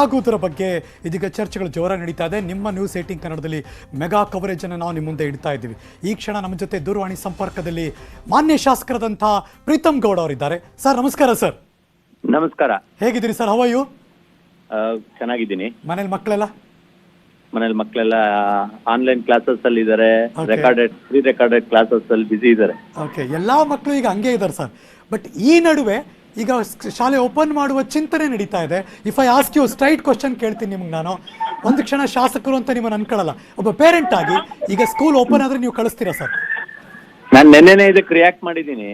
ಆಗುವುದರ ಬಗ್ಗೆ ಇದೀಗ ಚರ್ಚೆಗಳು ಜೋರಾಗಿ ನಡೀತಾ ಇದೆ. ನಿಮ್ಮ ನ್ಯೂಸ್ 18 ಕನ್ನಡದಲ್ಲಿ ಮೆಗಾ ಕವರೇಜ್ ಅನ್ನು ನಾವು ನಿಮ್ಮ ಮುಂದೆ ಇಡ್ತಾ ಇದ್ದೀವಿ. ಈ ಕ್ಷಣ ನಮ್ಮ ಜೊತೆ ದೂರವಾಣಿ ಸಂಪರ್ಕದಲ್ಲಿ ಮಾನ್ಯ ಶಾಸಕರಾದಂತಹ ಪ್ರೀತಮ್ ಗೌಡ ಅವರಿದ್ದಾರೆ. ಸರ್ ನಮಸ್ಕಾರ. ಸರ್ ನಮಸ್ಕಾರ. ಹೇಗಿದ್ದೀರಿ ಸರ್? How are you? ಚೆನ್ನಾಗಿದ್ದೀನಿ. ಮನೇಲಿ ಮಕ್ಕಳೆಲ್ಲ ಆನ್ಲೈನ್ ಕ್ಲಾಸಸ್ ಅಲ್ಲಿ ಇದ್ದಾರೆ. ಪ್ರೀ ರೆಕಾರ್ಡೆಡ್ ಕ್ಲಾಸಸ್ ಅಲ್ಲಿ ಬಿಸಿ ಇದ್ದಾರೆ. ಓಕೆ, ಎಲ್ಲಾ ಮಕ್ಕಳು ಈಗ ಹಂಗೆ ಇದ್ದಾರೆ ಸರ್. ಬಟ್ ಈ ನಡುವೆ ಈಗ ಶಾಲೆ ಓಪನ್ ಮಾಡುವ ಚಿಂತನೆ ನಡೀತಾ ಇದೆ. If I ask you straight question ಕೇಳ್ತೀನಿ ನಿಮ್ಗೆ ನಾನು. ಒಂದು ಕ್ಷಣ ಶಾಸಕರು ಅಂತ ನಿಮ್ಮನ್ನು ಅನ್ಕೊಳ್ಳಲ್ಲ, ಒಬ್ಬ ಪೇರೆಂಟ್ ಆಗಿ ಈಗ ಸ್ಕೂಲ್ ಓಪನ್ ಆದ್ರೆ ನೀವು ಕಳಿಸ್ತೀರಾ ಸರ್? ನಾನು ನೆನ್ನೆನೆ ಇದಕ್ಕೆ ರಿಯಾಕ್ಟ್ ಮಾಡಿದ್ದೀನಿ.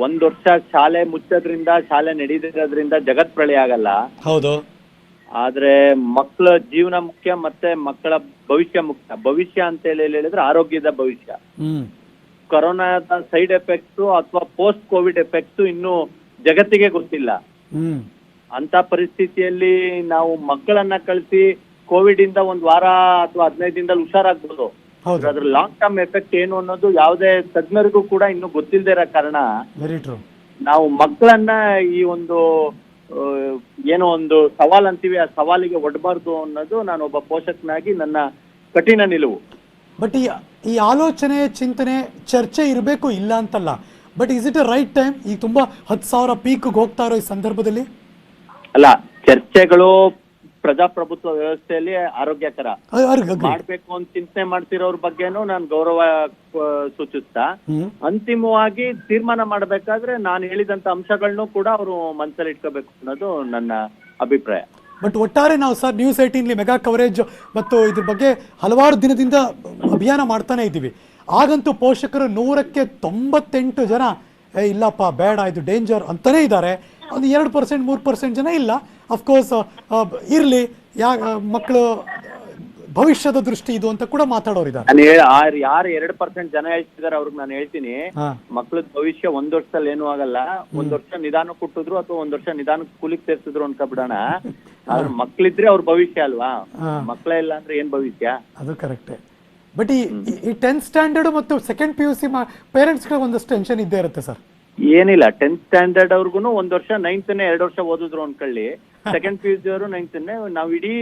ಒಂದ್ ವರ್ಷ ಶಾಲೆ ಮುಚ್ಚೋದ್ರಿಂದ, ಶಾಲೆ ನಡೀದಿರೋದ್ರಿಂದ ಜಗತ್ ಪ್ರಳಯ ಆಗಲ್ಲ. ಹೌದು. ಆದ್ರೆ ಮಕ್ಕಳ ಜೀವನ ಮುಖ್ಯ, ಮತ್ತೆ ಮಕ್ಕಳ ಭವಿಷ್ಯ ಮುಖ್ಯ. ಭವಿಷ್ಯ ಅಂತ ಹೇಳಿದ್ರೆ ಆರೋಗ್ಯದ ಭವಿಷ್ಯ. ಕೊರೋನಾದ ಸೈಡ್ ಎಫೆಕ್ಟ್ಸ್ ಅಥವಾ ಪೋಸ್ಟ್ ಕೋವಿಡ್ ಎಫೆಕ್ಟ್ಸ್ ಇನ್ನು ಜಗತ್ತಿಗೆ ಗೊತ್ತಿಲ್ಲ. ಅಂತ ಪರಿಸ್ಥಿತಿಯಲ್ಲಿ ನಾವು ಮಕ್ಕಳನ್ನ ಕಳಿಸಿ ಕೋವಿಡ್ ಇಂದ ಒಂದ್ ವಾರ ಅಥವಾ 15 ದಿನದಲ್ಲಿ ಹುಷಾರಾಗ್ಬೋದು. ಅದ್ರ ಲಾಂಗ್ ಟರ್ಮ್ ಎಫೆಕ್ಟ್ ಏನು ಅನ್ನೋದು ಯಾವುದೇ ತಜ್ಞರಿಗೂ ಕೂಡ ಇನ್ನು ಗೊತ್ತಿಲ್ಲದೆ ಇರೋ ಕಾರಣ ನಾವು ಮಕ್ಕಳನ್ನ ಈ ಒಂದು ಏನೋ ಒಂದು ಸವಾಲ್ ಅಂತೀವಿ, ಆ ಸವಾಲಿಗೆ ಒಡ್ಬಾರ್ದು ಅನ್ನೋದು ನಾನು ಒಬ್ಬ ಪೋಷಕನಾಗಿ ನನ್ನ ಕಠಿಣ ನಿಲುವು. ಬಟ್ ಈ ಆಲೋಚನೆ, ಚಿಂತನೆ, ಚರ್ಚೆ ಇರಬೇಕು, ಇಲ್ಲ ಅಂತಲ್ಲ. But is it A right time? ಈಗ ತುಂಬಾ 10,000 ಪೀಕ್ ಹೋಗ್ತಾ ಇರೋ ಈ ಸಂದರ್ಭದಲ್ಲಿ ಅಲ್ಲ, ಚರ್ಚೆಗಳು ಪ್ರಜಾಪ್ರಭುತ್ವ ವ್ಯವಸ್ಥೆಯಲ್ಲಿ ಆರೋಗ್ಯಕರ. ಮಾಡ್ಬೇಕು ಅಂತ ಚಿಂತನೆ ಮಾಡ್ತಿರೋರ್ ಬಗ್ಗೆನೂ ನಾನು ಗೌರವ ಸೂಚಿಸ್ತಾ, ಅಂತಿಮವಾಗಿ ತೀರ್ಮಾನ ಮಾಡ್ಬೇಕಾದ್ರೆ ನಾನು ಹೇಳಿದಂತ ಅಂಶಗಳನ್ನೂ ಕೂಡ ಅವರು ಮನಸ್ಸಲ್ಲಿ ಇಟ್ಕೋಬೇಕು ಅನ್ನೋದು ನನ್ನ ಅಭಿಪ್ರಾಯ. ಬಟ್ ಒಟ್ಟಾರೆ ನಾವು ಸರ್ ನ್ಯೂಸ್ 18 ಮೆಗಾ ಕವರೇಜ್ ಮತ್ತು ಇದ್ರ ಬಗ್ಗೆ ಹಲವಾರು ದಿನದಿಂದ ಅಭಿಯಾನ ಮಾಡ್ತಾನೆ ಇದ್ದೀವಿ. ಆಗಂತೂ ಪೋಷಕರು 100ಕ್ಕೆ 98 ಜನ ಇಲ್ಲಪ್ಪ ಬೇಡ, ಇದು ಡೇಂಜರ್ ಅಂತಾನೆ ಇದ್ದಾರೆ. ಒಂದು 2%, 3% ಜನ ಇಲ್ಲ. ಅಫ್ಕೋರ್ಸ್ ಇರ್ಲಿ, ಮಕ್ಕಳು ಭವಿಷ್ಯದ ದೃಷ್ಟಿ ಇದು ಅಂತ ಕೂಡ ಮಾತಾಡೋರಿದ್ದಾರೆ. ಯಾರು 2% ಜನ ಹೇಳ್ತಿದಾರೆ ಅವ್ರಿಗೆ ನಾನು ಹೇಳ್ತೀನಿ, ಮಕ್ಳದ್ ಭವಿಷ್ಯ 1 ವರ್ಷದಲ್ಲಿ ಏನೂ ಆಗಲ್ಲ. 1 ವರ್ಷ ನಿಧಾನ ಕೊಟ್ಟಿದ್ರು ಅಥವಾ 1 ವರ್ಷ ನಿಧಾನ ಸ್ಕೂಲಿಗೆ ಸೇರ್ಸಿದ್ರು ಅನ್ಕೊಬಿಡೋಣ. ಆದ್ರೆ ಮಕ್ಳಿದ್ರೆ ಅವ್ರ ಭವಿಷ್ಯ ಅಲ್ವಾ, ಮಕ್ಳೇ ಇಲ್ಲ ಅಂದ್ರೆ ಏನ್ ಭವಿಷ್ಯ? ಅದು ಕರೆಕ್ಟೇ. ಬಟ್ ಈ 10th ಸ್ಟ್ಯಾಂಡರ್ಡ್ ಮತ್ತು ಸೆಕೆಂಡ್ PUC ಪೇರೆಂಟ್ಸ್ ಗೆ ಒಂದಷ್ಟು ಟೆನ್ಷನ್ ಇದ್ದೇ ಇರುತ್ತೆ ಸರ್. ಏನಿಲ್ಲ, 10th ಸ್ಟ್ಯಾಂಡರ್ಡ್ ಅವ್ರಿಗೂ 1 ವರ್ಷ, 9th 2 ವರ್ಷ ಓದಿದ್ರು ಅನ್ಕೊಳ್ಳಿ. ಸೆಕೆಂಡ್ PUC ಅವರು 9th ನಾವ್ ಇಡೀ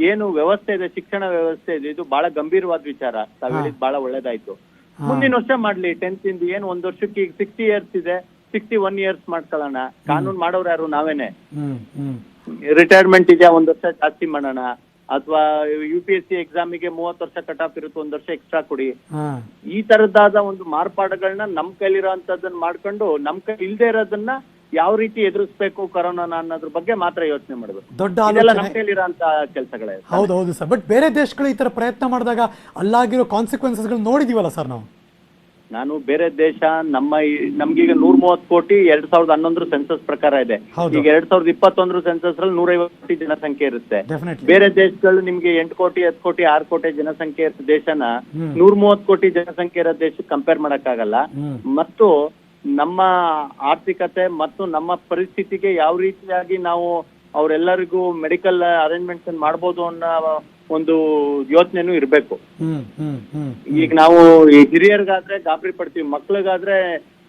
ಏನು ವ್ಯವಸ್ಥೆ ಇದೆ, ಶಿಕ್ಷಣ ವ್ಯವಸ್ಥೆ ಇದೆ, ಇದು ಬಹಳ ಗಂಭೀರವಾದ ವಿಚಾರ. ತಾವ್ ಹೇಳಿದ್ ಬಹಳ ಒಳ್ಳೇದಾಯ್ತು. ಮುಂದಿನ ವರ್ಷ ಮಾಡ್ಲಿ 10th ಇಂದ. ಏನು 1 ವರ್ಷಕ್ಕೆ ಈಗ 60 years ಇದೆ, 61 years ಮಾಡ್ಕೊಳ್ಳೋಣ. ಕಾನೂನು ಮಾಡೋರು ಯಾರು? ನಾವೇನೆ. ರಿಟೈರ್ಮೆಂಟ್ ಇದೆ, 1 ವರ್ಷ ಜಾಸ್ತಿ ಮಾಡೋಣ. ಅಥವಾ UPSC ಎಕ್ಸಾಮಿಗೆ 30 ವರ್ಷ ಕಟ್ ಆಫ್ ಇರುತ್ತೆ, 1 ವರ್ಷ ಎಕ್ಸ್ಟ್ರಾ ಕೊಡಿ. ಈ ತರದಾದ ಒಂದು ಮಾರ್ಪಾಡುಗಳನ್ನ ನಮ್ ಕೈಲಿರೋ ಅಂತದನ್ನ ಮಾಡ್ಕೊಂಡು, ನಮ್ ಕೈ ಇಲ್ದೇ ಇರೋದನ್ನ ಯಾವ ರೀತಿ ಎದುರಿಸ್ಬೇಕು ಕೊರೋನಾನ ಅನ್ನೋದ್ರ ಬಗ್ಗೆ ಮಾತ್ರ ಯೋಚನೆ ಮಾಡಬೇಕು. ದೊಡ್ಡ ನಮ್ ಕೈಲಿರೋಂತ ಕೆಲಸಗಳೇ. ಹೌದು ಸರ್. ಬಟ್ ಬೇರೆ ದೇಶಗಳು ಈ ತರ ಪ್ರಯತ್ನ ಮಾಡಿದಾಗ ಅಲ್ಲಾಗಿರೋ ಕಾನ್ಸಿಕ್ವೆನ್ಸಸ್ ನೋಡಿದೀವಲ್ಲ ಸರ್ ನಾವು. ನಾನು ಬೇರೆ ದೇಶ, ನಮ್ಗೀಗ 130 ಕೋಟಿ 2011 ಸೆನ್ಸಸ್ ಪ್ರಕಾರ ಇದೆ. ಈಗ 2021 ಸೆನ್ಸಸ್ ರಲ್ಲಿ 150 ಕೋಟಿ ಜನಸಂಖ್ಯೆ ಇರುತ್ತೆ. ಬೇರೆ ದೇಶಗಳು ನಿಮ್ಗೆ 8 ಕೋಟಿ 10 ಕೋಟಿ 6 ಕೋಟಿ ಜನಸಂಖ್ಯೆ ಇರೋ ದೇಶನ 130 ಕೋಟಿ ಜನಸಂಖ್ಯೆ ಇರೋ ದೇಶಕ್ಕೆ ಕಂಪೇರ್ ಮಾಡಕ್ಕಾಗಲ್ಲ. ಮತ್ತು ನಮ್ಮ ಆರ್ಥಿಕತೆ ಮತ್ತು ನಮ್ಮ ಪರಿಸ್ಥಿತಿಗೆ ಯಾವ ರೀತಿಯಾಗಿ ನಾವು ಅವರೆಲ್ಲರಿಗೂ ಮೆಡಿಕಲ್ ಅರೇಂಜ್ಮೆಂಟ್ಸ್ ಮಾಡ್ಬೋದು ಅನ್ನೋ ಒಂದು ಯೋಚನೆನೂ ಇರ್ಬೇಕು. ಈಗ ನಾವು ಹಿರಿಯರಿಗಾದ್ರೆ ಗಾಬರಿ ಪಡ್ತೀವಿ, ಮಕ್ಳಿಗಾದ್ರೆ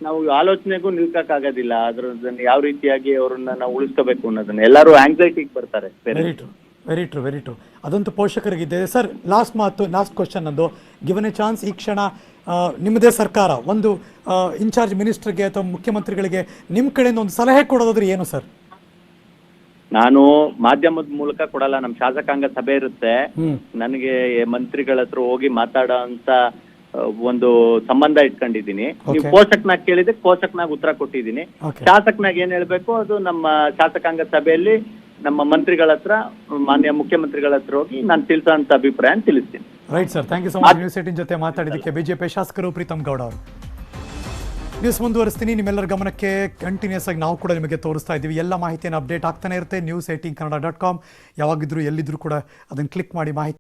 ನಾವು ಆಲೋಚನೆಗೂ ನಿಲ್ಸಕ್ಕಾಗೋದಿಲ್ಲ. ಅದ್ರದನ್ನ ಯಾವ ರೀತಿಯಾಗಿ ಅವ್ರನ್ನ ನಾವು ಉಳಿಸ್ಕೋಬೇಕು ಅನ್ನೋದನ್ನ ಎಲ್ಲರೂ ಆಂಗ್ಸೈಟಿಗೆ ಬರ್ತಾರೆ. Very true. ಅದಂತೂ ಪೋಷಕರಿಗಿದೆ. ಸರ್ ಲಾಸ್ಟ್ ಕ್ವಶನ್ ನಂದು. ಗಿವನ್ ಎ ಚಾನ್ಸ್, ಈ ಕ್ಷಣ ನಿಮ್ಮದೇ ಸರ್ಕಾರ ಒಂದು ಇನ್ಚಾರ್ಜ್ ಮಿನಿಸ್ಟರ್ಗೆ ಅಥವಾ ಮುಖ್ಯಮಂತ್ರಿಗಳಿಗೆ ನಿಮ್ಮ ಕಡೆಯಿಂದ ಒಂದು ಸಲಹೆ ಕೊಡೋದಾದ್ರೆ ಏನು ಸರ್? ನಾನು ಮಾಧ್ಯಮದ ಮೂಲಕ ಕೊಡಲ್ಲ. ನಮ್ ಶಾಸಕಾಂಗ ಸಭೆ ಇರುತ್ತೆ, ನನಗೆ ಮಂತ್ರಿಗಳ ಹತ್ರ ಹೋಗಿ ಮಾತಾಡೋ ಅಂತ ಒಂದು ಸಂಬಂಧ ಇಟ್ಕೊಂಡಿದ್ದೀನಿ. ನೀವು ಪೋಷಕನಾಗ್ ಕೇಳಿದ್ರೆ ಪೋಷಕನಾಗ್ ಉತ್ತರ ಕೊಟ್ಟಿದ್ದೀನಿ. ಶಾಸಕನಾಗ್ ಏನ್ ಹೇಳ್ಬೇಕು ಅದು ನಮ್ಮ ಶಾಸಕಾಂಗ ಸಭೆಯಲ್ಲಿ ನಮ್ಮ ಮಂತ್ರಿಗಳ ಹತ್ರ, ಮಾನ್ಯ ಮುಖ್ಯಮಂತ್ರಿಗಳ ಹತ್ರ ಹೋಗಿ ನಾನು ತಿಳಿಸೋ ಅಂತ ಅಭಿಪ್ರಾಯ ತಿಳಿಸ್ತೀನಿ. Right sir, thank you so much. News 18 ಜೊತೆ ಮಾತಾಡಿದ್ದಕ್ಕೆ. ಬಿಜೆಪಿ ಶಾಸಕರು ಪ್ರೀತಮ್ ಗೌಡ ಅವರು. ನ್ಯೂಸ್ ಮುಂದುವರಿಸ್ತೀನಿ. ನಿಮ್ಮೆಲ್ಲರ ಗಮನಕ್ಕೆ ಕಂಟಿನ್ಯೂಸ್ ಆಗಿ ನಾವು ಕೂಡ ನಿಮಗೆ ತೋರಿಸ್ತಾ ಇದ್ದೀವಿ. ಎಲ್ಲ ಮಾಹಿತಿಯನ್ನು ಅಪ್ಡೇಟ್ ಆಗ್ತಾನೆ ಇರುತ್ತೆ. News18kannada.com ಯಾವಾಗಿದ್ರು ಎಲ್ಲಿದ್ರು ಕೂಡ ಅದನ್ನು ಕ್ಲಿಕ್ ಮಾಡಿ ಮಾಹಿತಿ